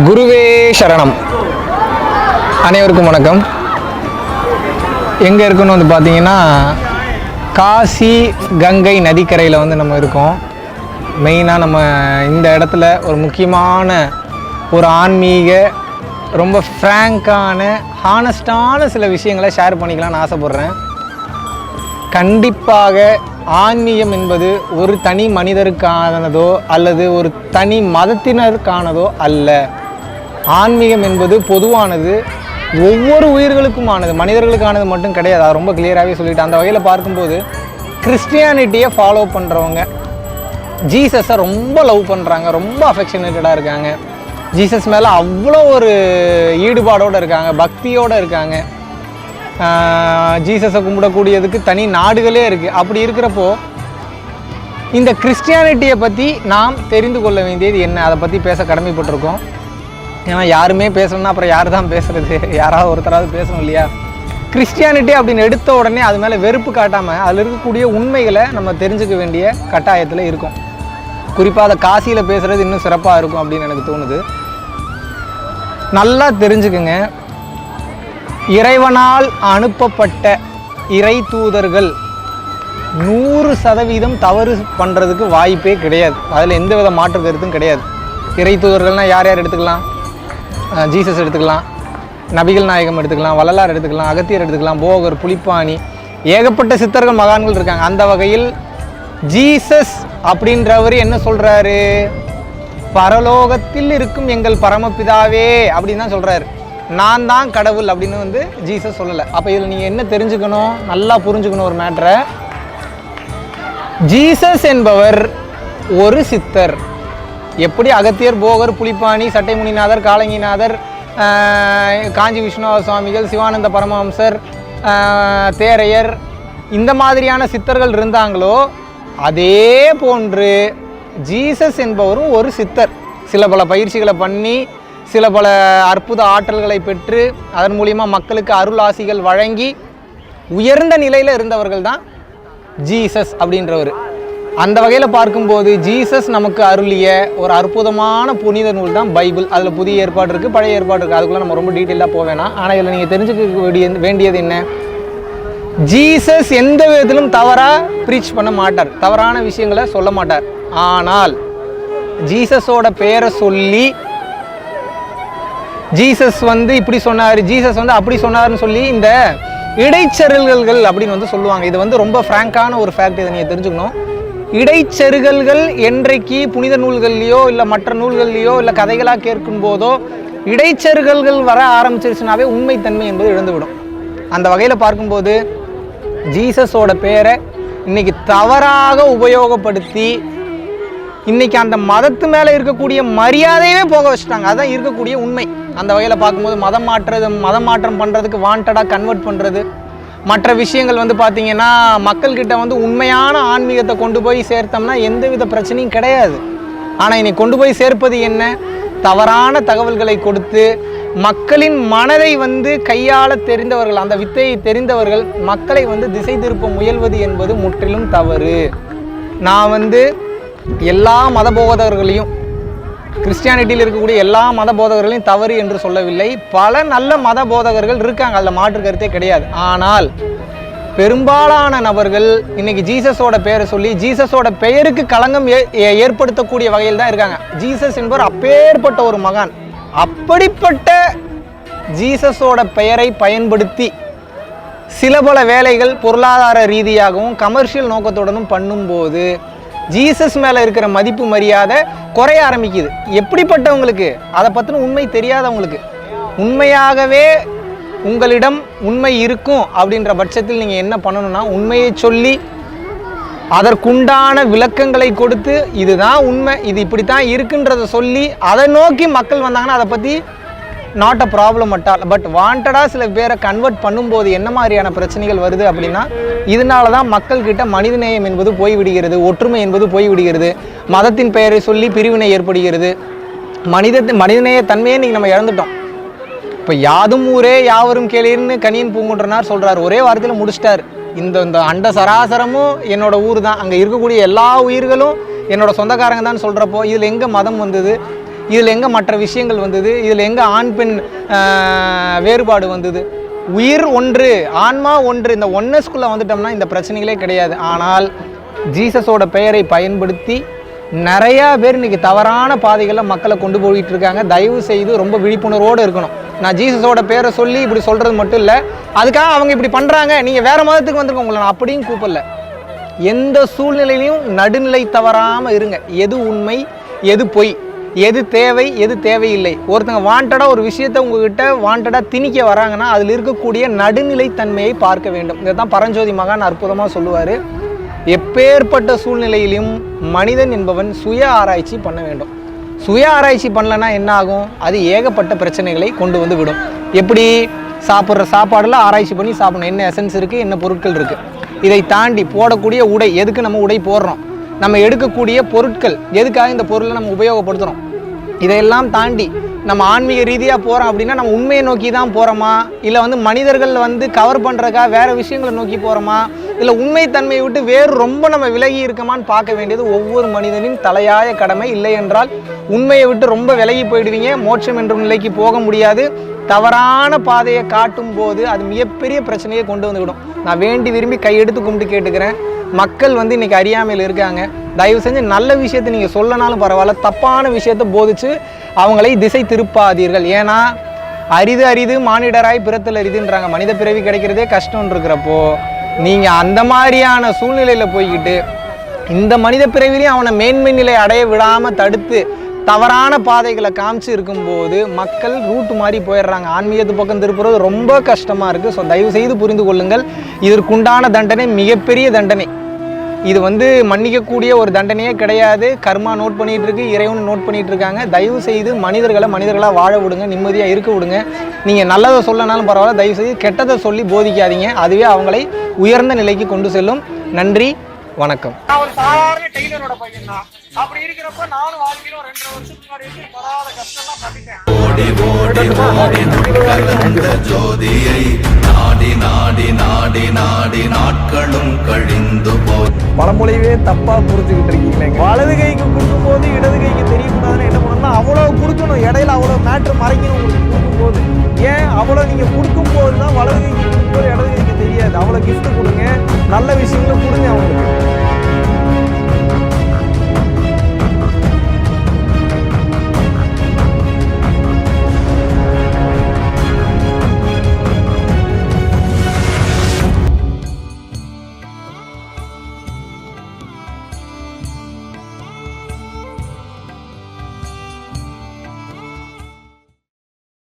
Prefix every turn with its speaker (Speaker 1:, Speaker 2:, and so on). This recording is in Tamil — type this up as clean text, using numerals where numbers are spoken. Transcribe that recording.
Speaker 1: குருவே சரணம். அனைவருக்கும் வணக்கம். எங்கே இருக்குன்னு வந்து பார்த்தீங்கன்னா காசி கங்கை நதிக்கரையில் வந்து நம்ம இருக்கோம். மெயினாக நம்ம இந்த இடத்துல ஒரு முக்கியமான ஒரு ஆன்மீக ரொம்ப ஃப்ராங்கான ஹானஸ்டான சில விஷயங்களை ஷேர் பண்ணிக்கலாம்னு ஆசைப்பட்றேன். கண்டிப்பாக ஆன்மீகம் என்பது ஒரு தனி மனிதருக்கானதோ அல்லது ஒரு தனி மதத்தினருக்கானதோ அல்ல. ஆன்மீகம் என்பது பொதுவானது, ஒவ்வொரு உயிர்களுக்குமானது, மனிதர்களுக்கானது மட்டும் கிடையாது. அது ரொம்ப கிளியராகவே சொல்லிவிட்டு அந்த வகையில் பார்க்கும்போது கிறிஸ்டியானிட்டியை ஃபாலோ பண்ணுறவங்க ஜீசஸை ரொம்ப லவ் பண்ணுறாங்க, ரொம்ப அஃபெக்ஷனேட்டடாக இருக்காங்க, ஜீசஸ் மேலே அவ்வளோ ஒரு ஈடுபாடோடு இருக்காங்க, பக்தியோடு இருக்காங்க. ஜீசஸை கும்பிடக்கூடியதுக்கு தனி நாடுகளே இருக்குது. அப்படி இருக்கிறப்போ இந்த கிறிஸ்டியானிட்டியை பற்றி நாம் தெரிந்து கொள்ள வேண்டியது என்ன, அதை பற்றி பேச கடமைப்பட்டிருக்கோம். ஏன்னா யாருமே பேசணும்னா அப்புறம் யார் தான் பேசுகிறது, யாராவது ஒருத்தராவது பேசணும் இல்லையா. கிறிஸ்டியானிட்டி அப்படின்னு எடுத்த உடனே அது மேலே வெறுப்பு காட்டாமல் அதில் இருக்கக்கூடிய உண்மைகளை நம்ம தெரிஞ்சுக்க வேண்டிய கட்டாயத்தில் இருக்கும். குறிப்பாக அதை காசியில் பேசுகிறது இன்னும் சிறப்பாக இருக்கும் அப்படின்னு எனக்கு தோணுது. நல்லா தெரிஞ்சுக்குங்க, இறைவனால் அனுப்பப்பட்ட இறை தூதர்கள் 100% தவறு பண்ணுறதுக்கு வாய்ப்பே கிடையாது. அதில் எந்த வித மாற்று கருத்தும் கிடையாது. இறை தூதர்கள்னால் யார் யார் எடுத்துக்கலாம்? ஜீசஸ் எடுத்துக்கலாம், நபிகள் நாயகம் எடுத்துக்கலாம், வள்ளலார் எடுத்துக்கலாம், அகத்தியர் எடுத்துக்கலாம், போகர், புலிப்பாணி, ஏகப்பட்ட சித்தர்கள் மகான்கள் இருக்காங்க. அந்த வகையில் ஜீசஸ் அப்படின்றவர் என்ன சொல்கிறாரு? பரலோகத்தில் இருக்கும் எங்கள் பரமபிதாவே அப்படின்னு தான் சொல்கிறாரு. நான் தான் கடவுள் அப்படின்னு வந்து ஜீசஸ் சொல்லலை. அப்போ இதில் நீங்கள் என்ன தெரிஞ்சுக்கணும், நல்லா புரிஞ்சுக்கணும் ஒரு மேட்டரை. ஜீசஸ் என்பவர் ஒரு சித்தர். எப்படி அகத்தியர், போகர், புலிப்பாணி, சட்டை முனிநாதர், காலங்கிநாதர், காஞ்சி விஸ்வநாத சுவாமிகள், சிவானந்த பரமஹம்சர், தேரையர், இந்த மாதிரியான சித்தர்கள் இருந்தாங்களோ அதே போன்று ஜீசஸ் என்பவரும் ஒரு சித்தர். சில பல பயிற்சிகளை பண்ணி, சில பல அற்புத ஆற்றல்களை பெற்று, அதன் மூலிமா மக்களுக்கு அருள் ஆசிகள் வழங்கி உயர்ந்த நிலையில் இருந்தவர்கள் தான் ஜீசஸ் அப்படின்றவர். அந்த வகையில் பார்க்கும்போது ஜீசஸ் நமக்கு அருளிய ஒரு அற்புதமான புனித நூல் தான் பைபிள். அதில் புதிய ஏற்பாடு இருக்குது, பழைய ஏற்பாடு இருக்குது. அதுக்குள்ளே நம்ம ரொம்ப டீட்டெயிலாக போவேனா. ஆனால் இதில் நீங்கள் தெரிஞ்சுக்க வேண்டியது என்ன, ஜீசஸ் எந்த விதத்திலும் தவறாக ப்ரீச் பண்ண மாட்டார், தவறான விஷயங்களை சொல்ல மாட்டார். ஆனால் ஜீசஸோட பேரை சொல்லி ஜீசஸ் வந்து இப்படி சொன்னார், ஜீசஸ் வந்து அப்படி சொன்னார்னு சொல்லி இந்த இடைச்செருகல்கள் அப்படின்னு வந்து சொல்லுவாங்க. இது வந்து ரொம்ப ஃப்ராங்கான ஒரு ஃபேக்ட், இதை நீங்கள் தெரிஞ்சுக்கணும். இடைச்செருகல்கள் என்றைக்கு புனித நூல்கள்லையோ இல்லை மற்ற நூல்கள்லையோ இல்லை கதைகளாக கேட்கும் போதோ இடைச்செருகல்கள் வர ஆரம்பிச்சிருச்சுனாவே உண்மைத்தன்மை என்பது இழந்துவிடும். அந்த வகையில் பார்க்கும்போது ஜீசஸோட பேரை இன்னைக்கு தவறாக உபயோகப்படுத்தி இன்னைக்கு அந்த மதத்து மேலே இருக்கக்கூடிய மரியாதையே போக வச்சுட்டாங்க. அதுதான் இருக்கக்கூடிய உண்மை. அந்த வகையில் பார்க்கும்போது மதம் மாற்றம் பண்ணுறதுக்கு வாண்டடாக கன்வெர்ட் பண்ணுறது, மற்ற விஷயங்கள் வந்து பார்த்திங்கன்னா மக்கள்கிட்ட வந்து உண்மையான ஆன்மீகத்தை கொண்டு போய் சேர்த்தோம்னா எந்த வித பிரச்சனையும் கிடையாது. ஆனால் இன்னைக்கு கொண்டு போய் சேர்ப்பது என்ன, தவறான தகவல்களை கொடுத்து மக்களின் மனதை வந்து கையாள தெரிந்தவர்கள், அந்த வித்தையை தெரிந்தவர்கள் மக்களை வந்து திசை திருப்ப முயல்வது என்பது முற்றிலும் தவறு. நான் வந்து எல்லா மத போதகர்களையும், கிறிஸ்டியானிட்டியில் இருக்கக்கூடிய எல்லா மத போதகர்களையும் தவறு என்று சொல்லவில்லை. பல நல்ல மத போதகர்கள் இருக்காங்க, அதில் மாற்று கருத்தே கிடையாது. ஆனால் பெரும்பாலான நபர்கள் இன்னைக்கு ஜீசஸோட பெயரை சொல்லி ஜீசஸோட பெயருக்கு களங்கம் ஏற்படுத்தக்கூடிய வகையில் தான் இருக்காங்க. ஜீசஸ் என்பவர் அப்பேற்பட்ட ஒரு மகான். அப்படிப்பட்ட ஜீசஸோட பெயரை பயன்படுத்தி சில பல வேலைகள் பொருளாதார ரீதியாகவும் கமர்ஷியல் நோக்கத்துடனும் பண்ணும்போது ஜீசஸ் மேலே இருக்கிற மதிப்பு மரியாதை குறைய ஆரம்பிக்குது. எப்படிப்பட்டவங்களுக்கு, அதை பற்றின உண்மை தெரியாதவங்களுக்கு. உண்மையாகவே உங்களிடம் உண்மை இருக்கும் அப்படின்ற பட்சத்தில் நீங்கள் என்ன பண்ணணும்னா, உண்மையை சொல்லி அதற்குண்டான விளக்கங்களை கொடுத்து இதுதான் உண்மை, இது இப்படித்தான் இருக்குன்றதை சொல்லி அதை நோக்கி மக்கள் வந்தாங்கன்னா அதை பற்றி not a problem at all. But வாண்டடாக சில பேரை கன்வெர்ட் பண்ணும்போது என்ன மாதிரியான பிரச்சனைகள் வருது அப்படின்னா, இதனால தான் மக்கள்கிட்ட மனிதநேயம் என்பது போய்விடுகிறது, ஒற்றுமை என்பது போய்விடுகிறது, மதத்தின் பெயரை சொல்லி பிரிவினை ஏற்படுகிறது, மனிதநேய தன்மையை இன்றைக்கி நம்ம இழந்துட்டோம். இப்போ யாதும் ஊரே யாவரும் கேளீர்னு கணியன் பூங்குன்றனார் சொல்கிறார், ஒரே வாரத்தில் முடிச்சிட்டார். இந்த அண்ட சராசரமும் என்னோட ஊர் தான், அங்கே இருக்கக்கூடிய எல்லா உயிர்களும் என்னோட சொந்தக்காரங்க தான் சொல்கிறப்போ இதில் எங்கே மதம் வந்தது, இதில் எங்கே மற்ற விஷயங்கள் வந்தது, இதில் எங்கே ஆண் பெண் வேறுபாடு வந்தது? உயிர் ஒன்று, ஆன்மா ஒன்று. இந்த ஒன்னஸ்குள்ளே வந்துட்டோம்னா இந்த பிரச்சனைகளே கிடையாது. ஆனால் ஜீசஸோட பெயரை பயன்படுத்தி நிறையா பேர் இன்றைக்கி தவறான பாதைகளில் மக்களை கொண்டு போயிட்டு இருக்காங்க. தயவு செய்து ரொம்ப விழிப்புணர்வோடு இருக்கணும். நான் ஜீசஸோட பேரை சொல்லி இப்படி சொல்கிறது மட்டும் இல்லை, அதுக்காக அவங்க இப்படி பண்ணுறாங்க, நீங்கள் வேறு மதத்துக்கு வந்துருக்கோம், உங்களை நான் அப்படியும் கூப்பிடல. எந்த சூழ்நிலையிலையும் நடுநிலை தவறாமல் இருங்க. எது உண்மை, எது பொய், எது தேவை, எது தேவையில்லை. ஒருத்தங்க வாண்டடாக ஒரு விஷயத்தை உங்ககிட்ட வாண்டடாக திணிக்க வராங்கன்னா அதில் இருக்கக்கூடிய நடுநிலை தன்மையை பார்க்க வேண்டும். இதை தான் பரஞ்சோதி மகான் அற்புதமாக சொல்லுவார். எப்பேற்பட்ட சூழ்நிலையிலும் மனிதன் என்பவன் சுய ஆராய்ச்சி பண்ண வேண்டும். சுய ஆராய்ச்சி பண்ணலன்னா என்ன ஆகும்? அது ஏகப்பட்ட பிரச்சனைகளை கொண்டு வந்து விடும். எப்படி? சாப்பிட்ற சாப்பாடில் ஆராய்ச்சி பண்ணி சாப்பிடணும். என்ன எசன்ஸ் இருக்குது, என்ன பொருட்கள் இருக்குது. இதை தாண்டி போடக்கூடிய உடை, எதுக்கு நம்ம உடை போடுறோம், நம்ம எடுக்கக்கூடிய பொருட்கள், எதுக்காக இந்த பொருளை நம்ம உபயோகப்படுத்துகிறோம், இதையெல்லாம் தாண்டி நம்ம ஆன்மீக ரீதியாக போகிறோம் அப்படின்னா நம்ம உண்மையை நோக்கி தான் போகிறோமா, இல்லை மனிதர்கள் கவர் பண்ணுறதுக்காக வேறு விஷயங்களை நோக்கி போகிறோமா, இல்லை உண்மைத்தன்மையை விட்டு வேறு ரொம்ப நம்ம விலகி இருக்கமான்னு பார்க்க வேண்டியது ஒவ்வொரு மனிதனின் தலையாய கடமை. இல்லை என்றால் உண்மையை விட்டு ரொம்ப விலகி போயிடுவீங்க, மோட்சம் என்ற நிலைக்கு போக முடியாது. தவறான பாதையை காட்டும் போது அது மிகப்பெரிய பிரச்சனையை கொண்டு வந்துவிடும். நான் வேண்டி விரும்பி கையெடுத்து கும்பிட்டு கேட்டுக்கிறேன், மக்கள் இன்றைக்கி அறியாமையில் இருக்காங்க. தயவு செஞ்சு நல்ல விஷயத்தை நீங்கள் சொல்லனாலும் பரவாயில்ல, தப்பான விஷயத்தை போதிச்சு அவங்களை திசை திருப்பாதீர்கள். ஏன்னா அரிது அரிது மானிடராய் பிறத்தல் அரிதுன்றாங்க. மனித பிறவி கிடைக்கிறதே கஷ்டம்னு இருக்கிறப்போ நீங்கள் அந்த மாதிரியான சூழ்நிலையில் போய்கிட்டு இந்த மனித பிறவிலையும் அவனை மேன்மை நிலை அடைய விடாமல் தடுத்து தவறான பாதைகளை காமிச்சு இருக்கும்போது மக்கள் ரூட்டு மாதிரி போயிடுறாங்க. ஆன்மீகத்து பக்கம் திருப்புறது ரொம்ப கஷ்டமாக இருக்குது. ஸோ தயவு செய்து புரிந்து கொள்ளுங்கள், இதற்குண்டான தண்டனை மிகப்பெரிய தண்டனை. இது மன்னிக்கக்கூடிய ஒரு தண்டனையே கிடையாது. கர்மா நோட் பண்ணிகிட்டு இருக்கு, இறைவன் நோட் பண்ணிகிட்டு இருக்காங்க. தயவு செய்து மனிதர்களாக வாழ விடுங்க, நிம்மதியாக இருக்க விடுங்க. நீங்கள் நல்லதை சொல்லனாலும் பரவாயில்ல, தயவு செய்து கெட்டதை சொல்லி போதிக்காதீங்க. அதுவே அவங்களை உயர்ந்த நிலைக்கு கொண்டு செல்லும். நன்றி, வணக்கம்.
Speaker 2: நான் ஒரு சாதாரண டெய்லரோட பையன் தான். அப்படி இருக்கிறப்ப நானும் வாழ்க்கையில 2.5 வருஷத்துக்கு முன்னாடி படாத கஷ்டம்லாம் பட்டுட்டேன். ஓடி ஓடி ஓடி நட்கலந்த ஜோதியை நாடி நாடி நாடி நாடி நாட்களும் கழிந்து போய்
Speaker 1: பழமொழியவே தப்பா புரிஞ்சுக்கிட்டு இருக்கீங்க. வலது கைக்கு கொடுக்கும் போது இடது கைக்கு தெரியக்கூடாதுன்னு என்ன பண்ணணும்னா அவ்வளோ கொடுக்கணும், இடையில அவ்வளோ மேட்ரு மறைக்கணும். உங்களுக்கு கொடுக்கும்போது ஏன் அவ்வளோ நீங்கள் கொடுக்கும்போது தான் வலது கைக்கு கொடுக்கும்போது இடது கைக்கு தெரியாது. அவ்வளோ கிஃப்ட் கொடுங்க, நல்ல விஷயங்களும் கொடுங்க அவங்களுக்கு.